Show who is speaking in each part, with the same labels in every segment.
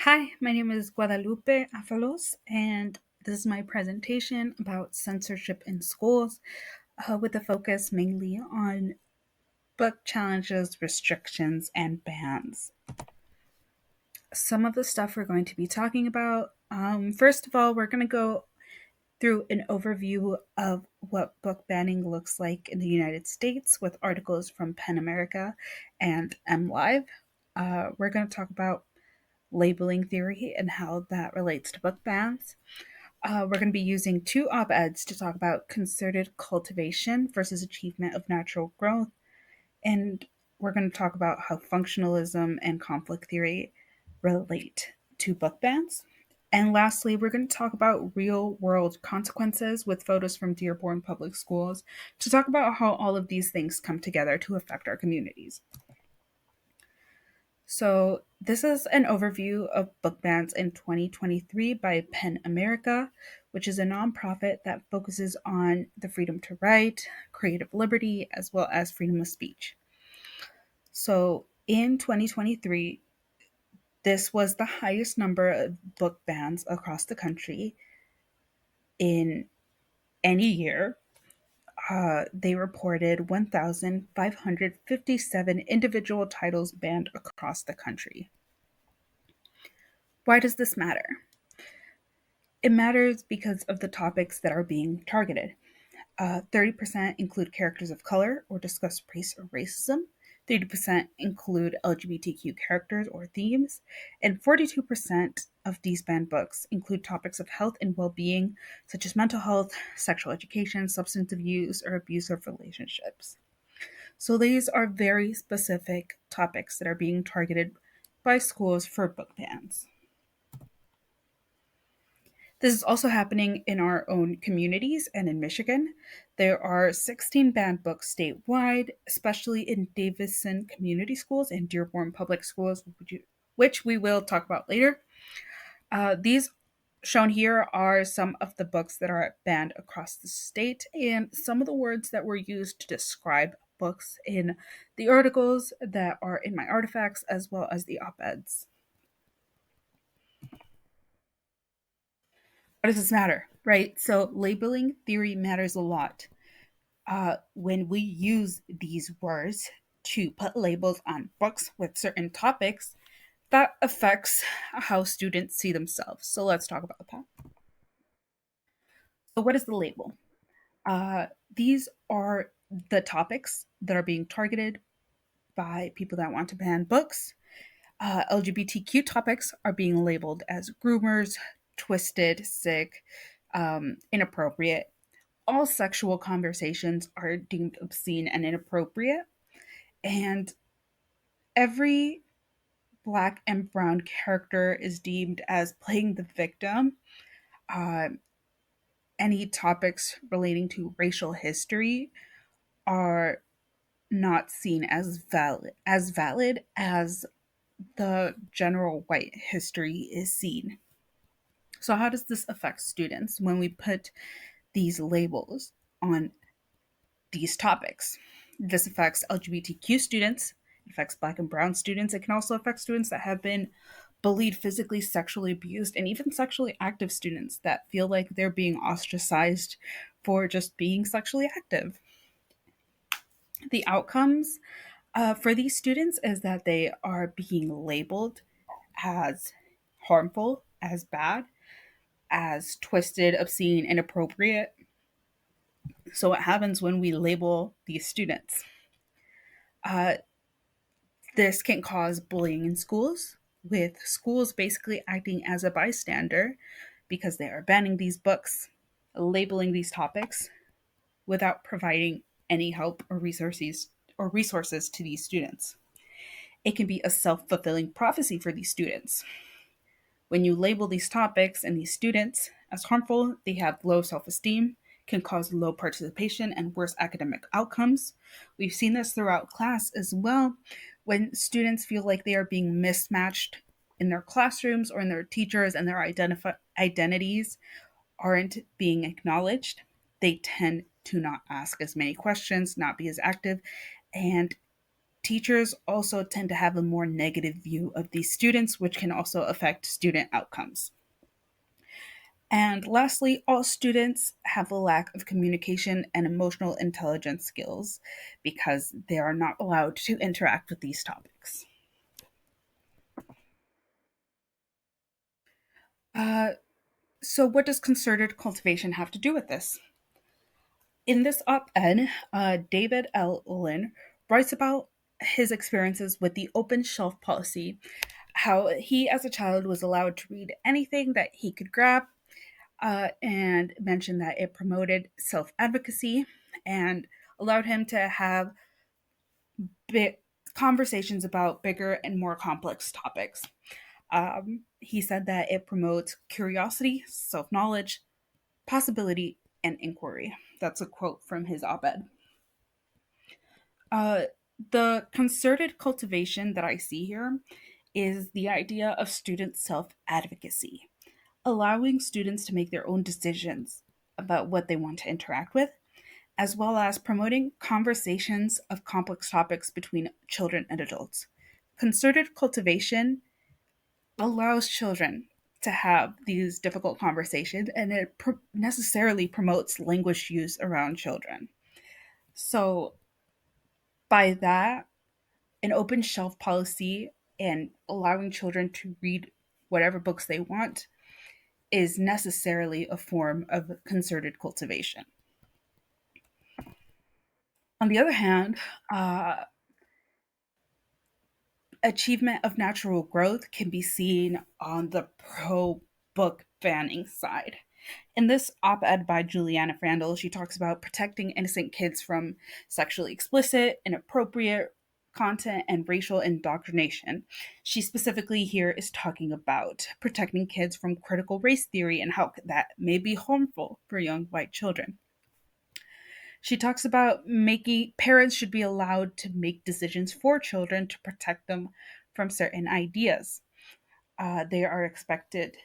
Speaker 1: Hi, my name is Guadalupe Afalos, and this is my presentation about censorship in schools, with a focus mainly on book challenges, restrictions, and bans. Some of the stuff we're going to be talking about. First of all, we're going to go through an overview of what book banning looks like in the United States with articles from PEN America and MLive. We're going to talk about labeling theory and how that relates to book bans. We're going to be using two op eds to talk about concerted cultivation versus achievement of natural growth. And we're going to talk about how functionalism and conflict theory relate to book bans. And lastly, we're going to talk about real world consequences with photos from Dearborn Public Schools to talk about how all of these things come together to affect our communities. So, this is an overview of book bans in 2023 by PEN America, which is a nonprofit that focuses on the freedom to write, creative liberty, as well as freedom of speech. So, in 2023, this was the highest number of book bans across the country in any year. They reported 1,557 individual titles banned across the country. Why does this matter? It matters because of the topics that are being targeted. 30% include characters of color or discuss race or racism. 30% include LGBTQ characters or themes. And 42% of these banned books include topics of health and well being, such as mental health, sexual education, substance abuse, or abusive relationships. So these are very specific topics that are being targeted by schools for book bans. This is also happening in our own communities and in Michigan. There are 16 banned books statewide, especially in Davison Community Schools and Dearborn Public Schools, which we will talk about later. These shown here are some of the books that are banned across the state and some of the words that were used to describe books in the articles that are in my artifacts as well as the op eds. What does this matter, right? So, labeling theory matters a lot. When we use these words to put labels on books with certain topics, that affects how students see themselves. So, let's talk about that. So, what is the label? These are the topics that are being targeted by people that want to ban books. LGBTQ topics are being labeled as groomers, twisted, sick, inappropriate. All sexual conversations are deemed obscene and inappropriate. And every Black and brown character is deemed as playing the victim. Uh, any topics relating to racial history are not seen as valid as the general white history is seen. So how does this affect students when we put these labels on these topics? This affects LGBTQ students, it affects Black and brown students. It can also affect students that have been bullied, physically, sexually abused, and even sexually active students that feel like they're being ostracized for just being sexually active. The outcomes for these students is that they are being labeled as harmful, as bad, as twisted, obscene, inappropriate. So, what happens when we label these students? Uh, this can cause bullying in schools, with schools basically acting as a bystander because they are banning these books, labeling these topics without providing any help or resources to these students. It can be a self-fulfilling prophecy for these students. When you label these topics and these students as harmful, they have low self-esteem, can cause low participation and worse academic outcomes. We've seen this throughout class as well. When students feel like they are being mismatched in their classrooms or in their teachers and their identities aren't being acknowledged, they tend to not ask as many questions, not be as active, and teachers also tend to have a more negative view of these students, which can also affect student outcomes. And lastly, all students have a lack of communication and emotional intelligence skills because they are not allowed to interact with these topics. Uh, so, what does concerted cultivation have to do with this? In this op ed, David L. Olin writes about his experiences with the open shelf policy, how he, as a child, was allowed to read anything that he could grab, and mentioned that it promoted self advocacy and allowed him to have big conversations about bigger and more complex topics. He said that it promotes curiosity, self knowledge, possibility, and inquiry. That's a quote from his op ed. Uh, the concerted cultivation that I see here is the idea of student self advocacy, allowing students to make their own decisions about what they want to interact with, as well as promoting conversations of complex topics between children and adults. Concerted cultivation allows children to have these difficult conversations, and it necessarily promotes language use around children. So, by that, an open shelf policy and allowing children to read whatever books they want is necessarily a form of concerted cultivation. On the other hand, achievement of natural growth can be seen on the pro book banning side. In this op ed by Juliana Frandl, she talks about protecting innocent kids from sexually explicit, inappropriate content, and racial indoctrination. She specifically here is talking about protecting kids from critical race theory and how that may be harmful for young white children. She talks about making parents should be allowed to make decisions for children to protect them from certain ideas. They are expected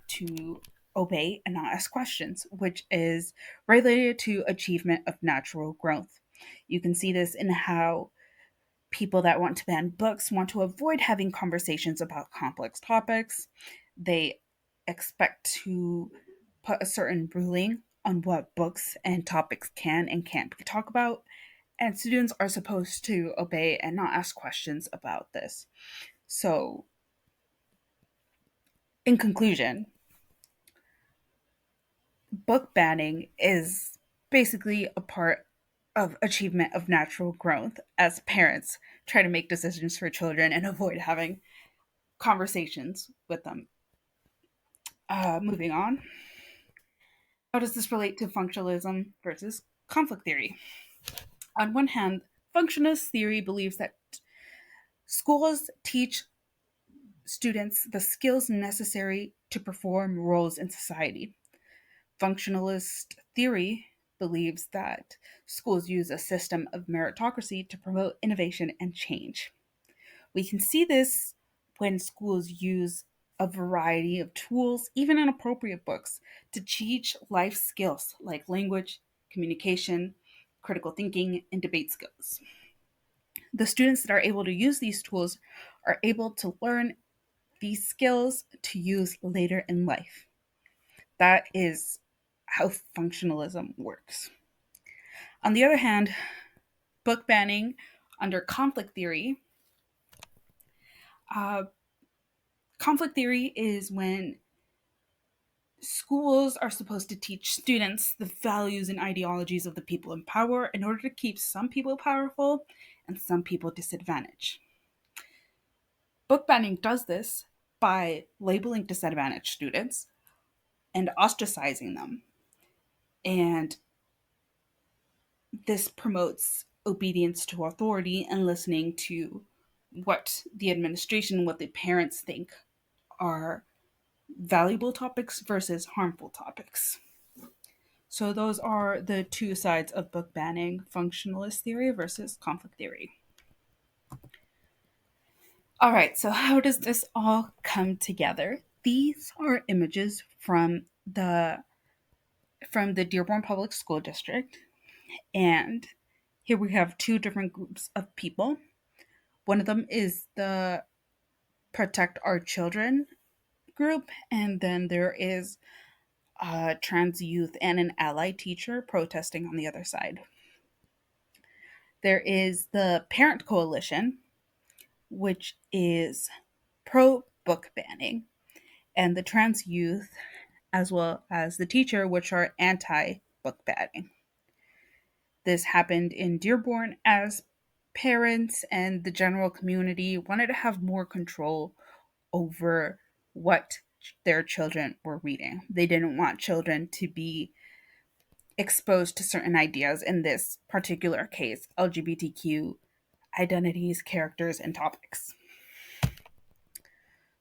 Speaker 1: to obey and not ask questions, which is related to achievement of natural growth. You can see this in how people that want to ban books want to avoid having conversations about complex topics. They expect to put a certain ruling on what books and topics can and can't be talked about, and students are supposed to obey and not ask questions about this. So, in conclusion, book banning is basically a part of achievement of natural growth as parents try to make decisions for children and avoid having conversations with them. Moving on. How does this relate to functionalism versus conflict theory? On one hand, functionalist theory believes that schools teach students the skills necessary to perform roles in society. Functionalist theory believes that schools use a system of meritocracy to promote innovation and change. We can see this when schools use a variety of tools, even inappropriate books, to teach life skills like language, communication, critical thinking, and debate skills. The students that are able to use these tools are able to learn these skills to use later in life. That is how functionalism works. On the other hand, book banning under uh, conflict theory is when schools are supposed to teach students the values and ideologies of the people in power in order to keep some people powerful and some people disadvantaged. Book banning does this by labeling disadvantaged students and ostracizing them. And this promotes obedience to authority and listening to what the administration, what the parents think are valuable topics versus harmful topics. So those are the two sides of book banning: functionalist theory versus conflict theory. All right, so how does this all come together? These are images from the Dearborn Public School District, and here we have two different groups of people. One of them is the Protect Our Children group, and then there is a trans youth and an ally teacher protesting on the other side. There is the Parent Coalition, which is pro book banning, and the trans youth, as well as the teacher, which are anti book banning. This happened in Dearborn as parents and the general community wanted to have more control over what their children were reading. They didn't want children to be exposed to certain ideas, in this particular case, LGBTQ identities, characters, and topics.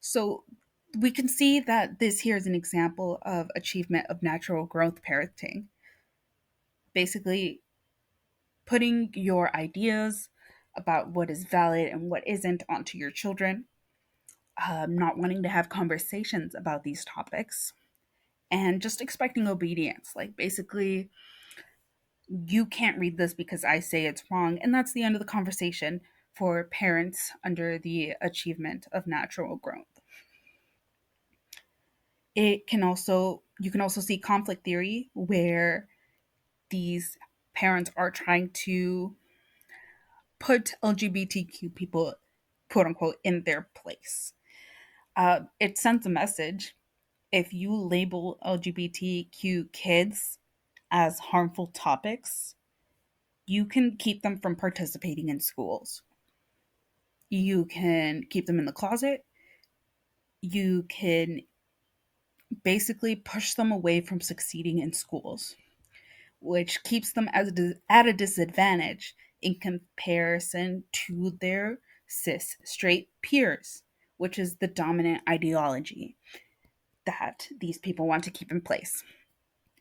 Speaker 1: So we can see that this here is an example of achievement of natural growth parenting. Basically, putting your ideas about what is valid and what isn't onto your children, not wanting to have conversations about these topics, and just expecting obedience. Like, basically, you can't read this because I say it's wrong. And that's the end of the conversation for parents under the achievement of natural growth. You can also see conflict theory where these parents are trying to put LGBTQ people, quote unquote, in their place. It sends a message. If you label LGBTQ kids as harmful topics, you can keep them from participating in schools. You can keep them in the closet. You can basically push them away from succeeding in schools, which keeps them at a disadvantage in comparison to their cis straight peers, which is the dominant ideology that these people want to keep in place.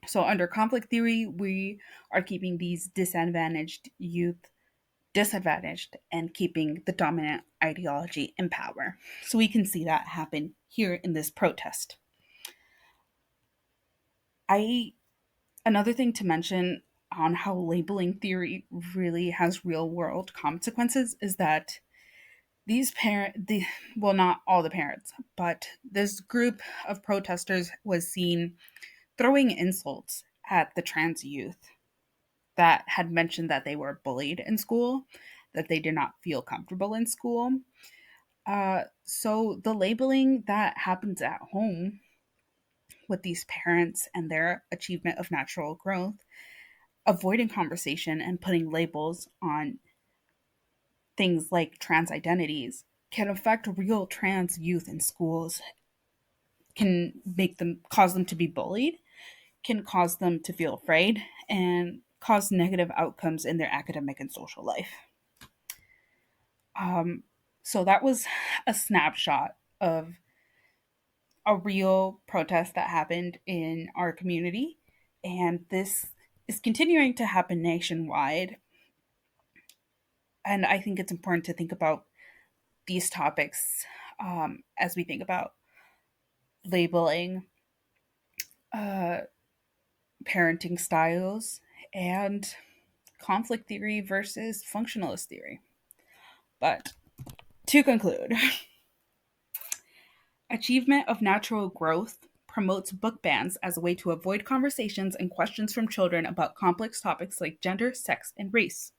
Speaker 1: So, under conflict theory, we are keeping these disadvantaged youth disadvantaged and keeping the dominant ideology in power. So, we can see that happen here in this protest. I Another thing to mention on how labeling theory really has real world consequences is that well, not all the parents, but this group of protesters was seen throwing insults at the trans youth that had mentioned that they were bullied in school, that they did not feel comfortable in school. So the labeling that happens at home with these parents and their achievement of natural growth, avoiding conversation and putting labels on things like trans identities can affect real trans youth in schools, can make them cause them to be bullied, can cause them to feel afraid, and cause negative outcomes in their academic and social life. Um, so that was a snapshot of a real protest that happened in our community, and this is continuing to happen nationwide. And I think it's important to think about these topics as we think about labeling uh, parenting styles and conflict theory versus functionalist theory. But to conclude, achievement of natural growth promotes book bans as a way to avoid conversations and questions from children about complex topics like gender, sex, and race.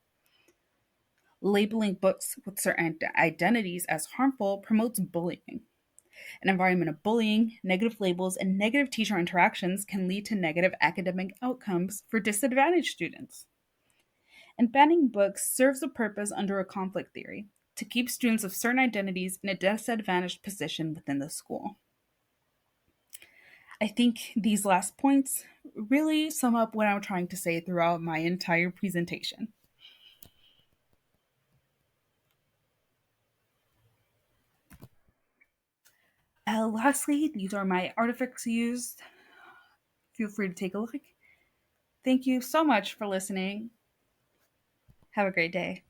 Speaker 1: Labeling books with certain identities as harmful promotes bullying. An environment of bullying, negative labels, and negative teacher interactions can lead to negative academic outcomes for disadvantaged students. And banning books serves a purpose under a conflict theory to keep students of certain identities in a disadvantaged position within the school. I think these last points really sum up what I'm trying to say throughout my entire presentation. Lastly, these are my artifacts used. Feel free to take a look. Thank you so much for listening. Have a great day.